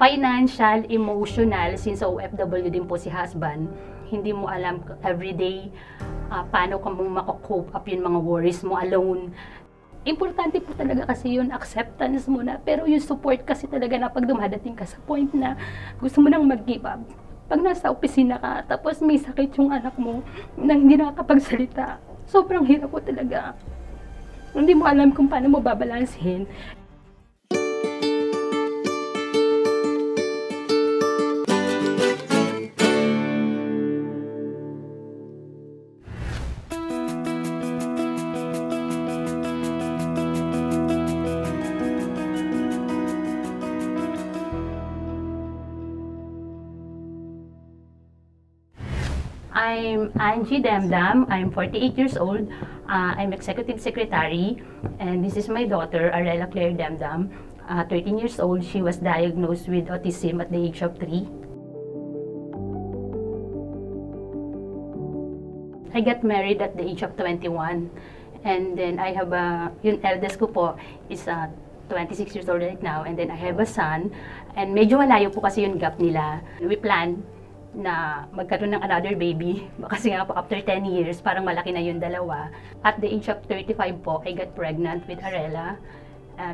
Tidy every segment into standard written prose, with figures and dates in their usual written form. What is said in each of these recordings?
financial, emotional, since OFW din po si husband, hindi mo alam everyday paano ka mo mako-cope up yung mga worries mo alone. Importante po talaga kasi yun, acceptance mo na, pero yung support kasi talaga na pag dumadating ka sa point na gusto mo nang mag-give up. Pag nasa opisina ka, tapos may sakit yung anak mo na hindi nakakapagsalita, sobrang hirap po talaga. Hindi mo alam kung paano mo babalansin. I'm Angie Demdam. I'm 48 years old. I'm Executive Secretary, and this is my daughter, Arella Claire Demdam, 13 years old. She was diagnosed with autism at the age of 3. I got married at the age of 21, and then I have yung eldest ko po is 26 years old right now, and then I have a son, and medyo malayo po kasi yung gap nila. We plan na magkaroon ng another baby kasi nga po after 10 years parang malaki na yung dalawa. At the age of 35 po, I got pregnant with Arella.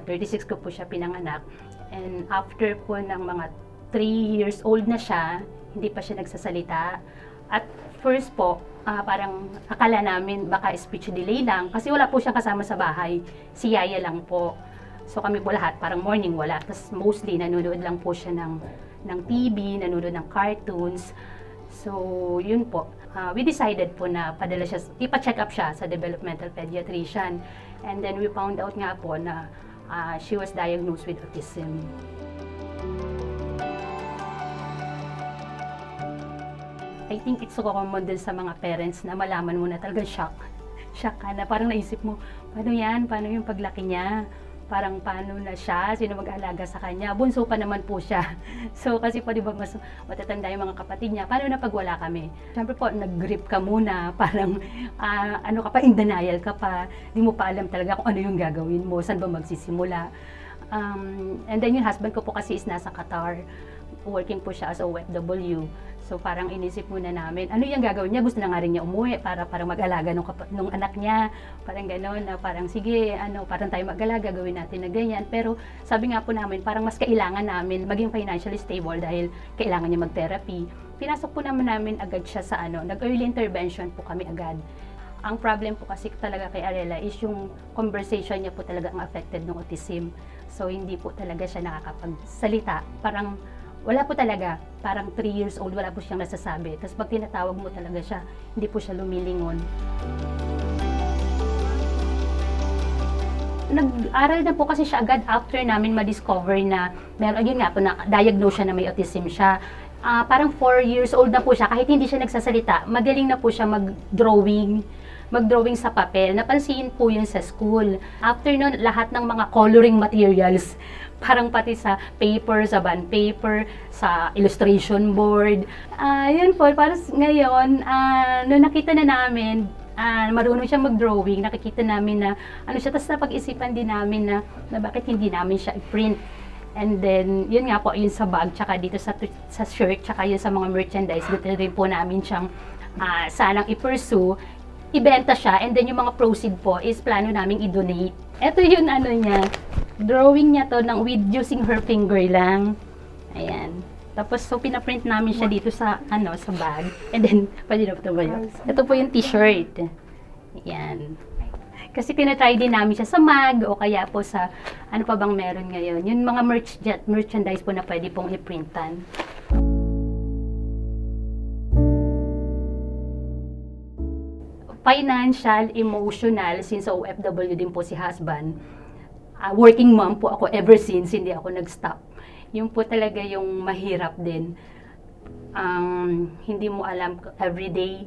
36 ko po siya pinanganak, and after po ng mga 3 years old na siya, hindi pa siya nagsasalita. At first po, parang akala namin baka speech delay lang kasi wala po siyang kasama sa bahay, si Yaya lang po. So kami po lahat parang morning wala, tapos mostly nanonood lang po siya ng TV, nanonood ng cartoons. So, yun po. We decided po na padala siya, ipa-check up siya sa developmental pediatrician. And then we found out nga po na she was diagnosed with autism. I think it's so common din sa mga parents na malaman mo na talaga shock. Shock ka na, parang naisip mo, paano yan? Paano yung paglaki niya? Parang paano na siya, sino mag-aalaga sa kanya, bunso pa naman po siya. So kasi po diba mas matatanda yung mga kapatid niya, paano na pag wala kami? Siyempre po, nag-grip ka muna, parang ano ka pa, in denial ka pa, di mo pa alam talaga kung ano yung gagawin mo, saan ba magsisimula. And then yung husband ko po kasi is nasa Qatar, working po siya as a OFW. So parang inisip muna namin, ano yung gagawin niya? Gusto na nga rin niya umuwi para mag-alaga nung anak niya. Parang gano'n na parang sige, parang tayo mag-alaga, gawin natin na ganyan. Pero sabi nga po namin, parang mas kailangan namin maging financially stable dahil kailangan niya mag-therapy. Pinasok po namin agad siya sa nag-early intervention po kami agad. Ang problem po kasi talaga kay Arella is yung conversation niya po talaga ang affected ng autism. So hindi po talaga siya nakakapagsalita. Parang wala po talaga, parang 3 years old, wala po siyang nasasabi. Tapos pag tinatawag mo talaga siya, hindi po siya lumilingon. Nag-aral na po kasi siya agad after namin ma-discover na meron, yun nga po, na-diagnose siya na may autism siya. Parang 4 years old na po siya, kahit hindi siya nagsasalita, magaling na po siya mag-drawing sa papel. Napansin po yun sa school. After nun, lahat ng mga coloring materials, parang pati sa paper, sa bond paper, sa illustration board. Yun po, parang ngayon, nung nakita na namin, marunong siya mag-drawing, nakikita namin na siya, tapos napag-isipan din namin na bakit hindi namin siya i-print. And then, yun nga po, yun sa bag, tsaka dito sa shirt, tsaka yun sa mga merchandise, dito rin po namin siyang sanang i-pursue, ibenta siya, and then yung mga proceed po is plano naming i-donate. Ito yung niya, drawing niya to with using her finger lang. Ayan. Tapos, so pinaprint namin siya dito sa, sa bag. And then, pwede na po tumayo. Ito po yung t-shirt. Ayan. Kasi tinatry din namin siya sa mag, o kaya po sa, ano pa bang meron ngayon. Yung mga merchandise po na pwede pong i-printan. Financial, emotional, since OFW din po si husband, working mom po ako ever since, hindi ako nag-stop. Yung po talaga yung mahirap din. Hindi mo alam everyday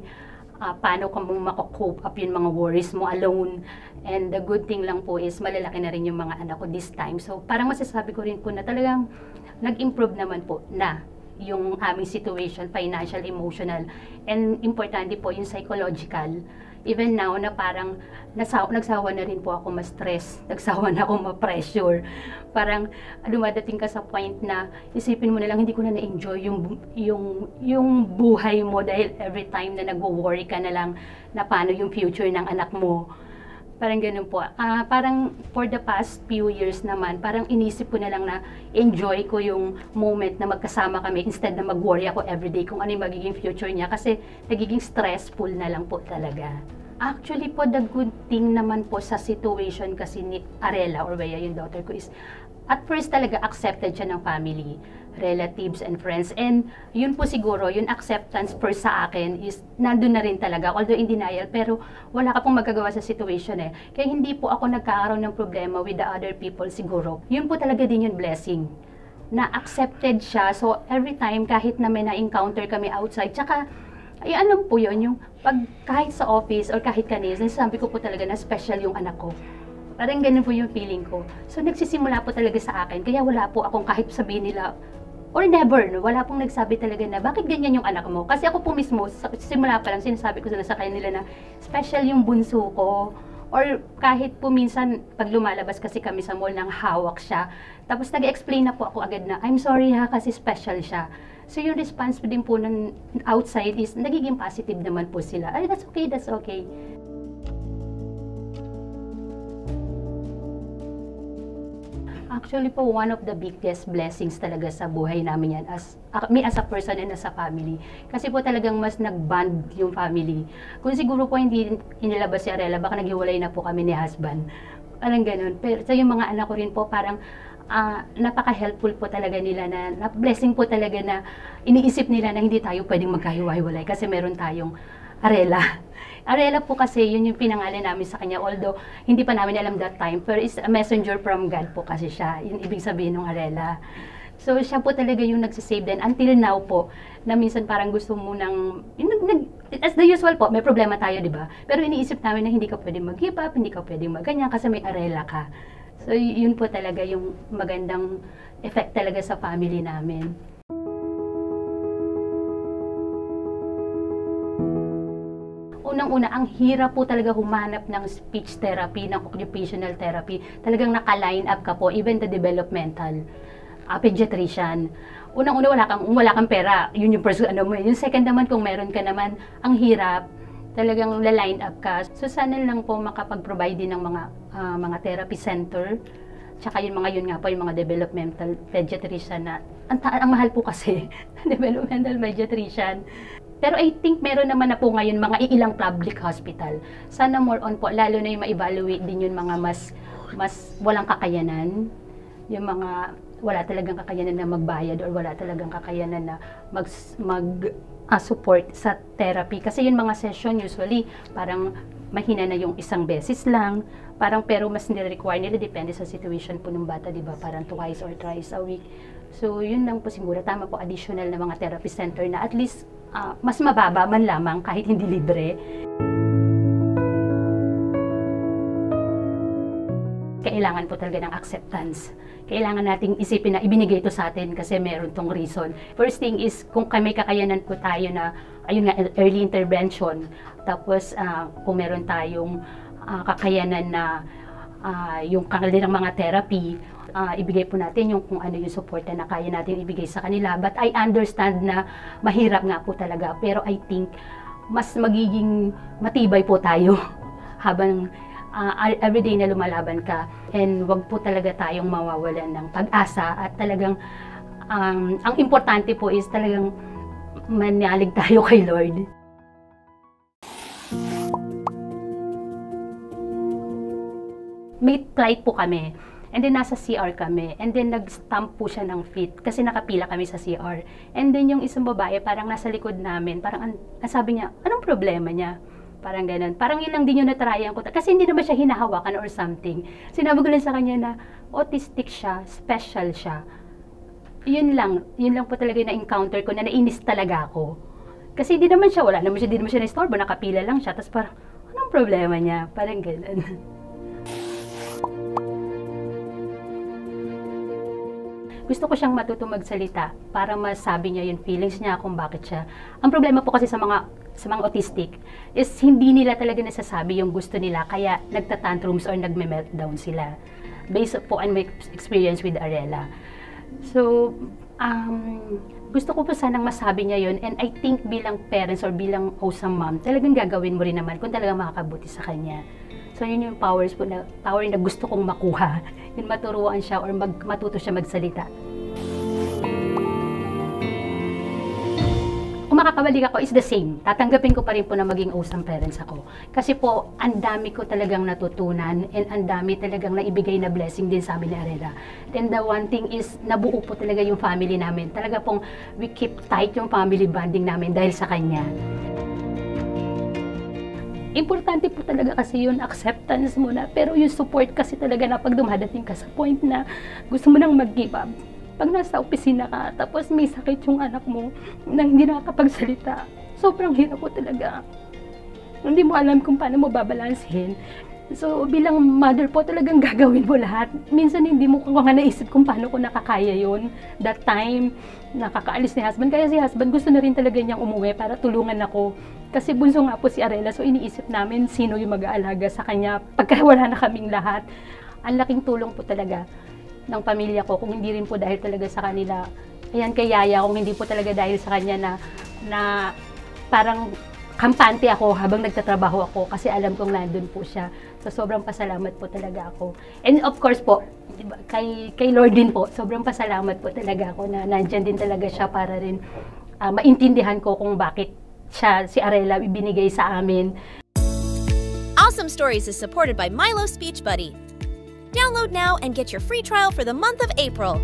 paano ka mo mako-cope up yung mga worries mo alone. And the good thing lang po is malalaki na rin yung mga anak ko this time. So parang masasabi ko rin po na talagang nag-improve naman po na yung aming situation, financial, emotional, and importante po yung psychological. Even now na parang nagsawa na rin po ako ma-stress, nagsawa na ako ma-pressure. Parang dumadating ka sa point na isipin mo na lang, hindi ko na na-enjoy yung buhay mo dahil every time na nagwo-worry ka na lang na paano yung future ng anak mo. Parang ganun po. Parang for the past few years naman, parang inisip ko na lang na enjoy ko yung moment na magkasama kami instead na mag-worry ako everyday kung ano yung magiging future niya kasi nagiging stressful na lang po talaga. Actually po, the good thing naman po sa situation kasi ni Arela or Bea, yung daughter ko, is at first talaga accepted siya ng family, relatives and friends. And yun po siguro, yung acceptance per sa akin is nandun na rin talaga, although in denial, pero wala ka pong magagawa sa situation eh. Kaya hindi po ako nagkakaroon ng problema with the other people siguro. Yun po talaga din yung blessing, na accepted siya. So every time, kahit na may na-encounter kami outside, tsaka ay alam po yun, yung pag kahit sa office or kahit kanina, sabi ko po talaga na special yung anak ko. Parang ganun po yung feeling ko. So nagsisimula po talaga sa akin, kaya wala po akong kahit sabihin nila, or never, no? Wala pong nagsabi talaga na bakit ganyan yung anak mo. Kasi ako po mismo, simula pa lang, sinasabi ko sa kanila na special yung bunso ko. Or kahit po minsan, pag lumalabas kasi kami sa mall, nang hawak siya. Tapos nag-explain na po ako agad na, I'm sorry ha, kasi special siya. So yung response din po ng outside is, nagiging positive naman po sila. Ay, that's okay, that's okay. Actually po, one of the biggest blessings talaga sa buhay namin yan, me as a person and as a family. Kasi po talagang mas nag-bond yung family. Kung siguro po hindi inilabas si Arela, baka naghiwalay na po kami ni husband. Parang ganun. Pero sa yung mga anak ko rin po, parang napaka-helpful po talaga nila na blessing po talaga na iniisip nila na hindi tayo pwedeng magkahiwa-hiwalay kasi meron tayong Arela. Arela po kasi yun yung pinangalan namin sa kanya, although hindi pa namin alam that time, pero is a messenger from God po kasi siya, yung ibig sabihin ng Arela. So siya po talaga yung nagsisave din until now po, na minsan parang gusto mo nang, as the usual po, may problema tayo, di ba? Pero iniisip namin na hindi ka pwedeng mag-give up, hindi ka pwedeng magganyan kasi may Arela ka. So yun po talaga yung magandang effect talaga sa family namin. Unang-una, ang hirap po talaga humanap ng speech therapy, ng occupational therapy. Talagang naka-line up ka po, even the developmental pediatrician. Unang-una, wala kang pera. Yun yung first, ano mo. Yung second naman, kung meron ka naman, ang hirap. Talagang la-line up ka. So sana lang po makapag-provide din ng mga therapy center. Tsaka yun nga po, yung mga developmental pediatrician na, ang mahal po kasi, developmental pediatrician. Pero I think meron naman na po ngayon mga ilang public hospital. Sana more on po, lalo na yung ma-evaluate din yung mga mas walang kakayanan. Yung mga wala talagang kakayanan na magbayad or wala talagang kakayanan na support sa therapy. Kasi yung mga session usually parang mahina na yung isang beses lang. Parang pero mas nire-require nila, depende sa situation po ng bata, di ba? Parang twice or thrice a week. So yun lang po siguro. Tama po, additional na mga therapy center na at least mas mababa man lamang kahit hindi libre. Kailangan po talaga ng acceptance. Kailangan nating isipin na ibinigay ito sa atin kasi meron tong reason. First thing is, kung may kakayanan po tayo na, ayun nga, early intervention. Tapos, kung meron tayong kakayanan na yung kanilang mga therapy, ibigay po natin yung kung ano yung support na kaya natin ibigay sa kanila. But I understand na mahirap nga po talaga. Pero I think mas magiging matibay po tayo habang everyday na lumalaban ka. And wag po talaga tayong mawawalan ng pag-asa. At talagang ang importante po is talagang manalig tayo kay Lord. May flight po kami. And then nasa CR kami. And then nag-stamp po siya ng fit kasi nakapila kami sa CR. And then yung isang babae parang nasa likod namin. Parang sabi niya, anong problema niya? Parang ganun. Parang yun lang din yung natryan ko. Kasi hindi naman siya hinahawakan or something. Sinabi ko lang sa kanya na autistic siya, special siya. Yun lang po talaga yung na-encounter ko na nainis talaga ako. Kasi hindi naman siya na-istorbo, nakapila lang siya. Tapos parang, anong problema niya? Parang ganun. Gusto ko siyang matuto magsalita para masabi niya yung feelings niya kung bakit siya. Ang problema po kasi sa mga sa mga autistic, is hindi nila talaga nasasabi yung gusto nila, kaya nagtatantrums or nagme-meltdown sila. Based po on my experience with Arela. So, gusto ko po sanang masabi niya yun, and I think bilang parents or bilang awesome mom, talagang gagawin mo rin naman kung talagang makakabuti sa kanya. So, yun yung power na gusto kong makuha. Yun, maturuan siya or matuto siya magsalita. Kung makakabalik ako, is the same. Tatanggapin ko pa rin po na maging awesome parents ako. Kasi po, ang dami ko talagang natutunan and ang dami talagang naibigay na blessing din sa amin ni Arela. And the one thing is, nabuo po talaga yung family namin. Talaga pong we keep tight yung family bonding namin dahil sa kanya. Importante po talaga kasi yun, acceptance mo na. Pero yung support kasi talaga na pag dumadating ka sa point na gusto mo nang mag-give up. Pag nasa opisina ka, tapos may sakit yung anak mo na hindi nakakapagsalita, sobrang hirap po talaga. Hindi mo alam kung paano mo babalansin. So, bilang mother po, talagang gagawin mo lahat. Minsan hindi mo nga naisip kung paano ko nakakaya yun. That time, nakakaalis ni husband. Kaya si husband gusto na rin talaga niyang umuwi para tulungan ako. Kasi bunso nga po si Arela, so iniisip namin sino yung mag-aalaga sa kanya pagka wala na kaming lahat. Ang laking tulong po talaga ng pamilya ko, kung hindi rin po dahil talaga sa kanila. Ayan, kay Yaya, kung hindi po talaga dahil sa kanya na parang kampante ako habang nagtatrabaho ako kasi alam kong nandun po siya. So, sobrang pasalamat po talaga ako. And of course po, diba, kay Lord din po, sobrang pasalamat po talaga ako na nandyan din talaga siya para rin maintindihan ko kung bakit si Arela ibinigay sa amin. Awesome Stories is supported by Milo Speech Buddy. Download now and get your free trial for the month of April.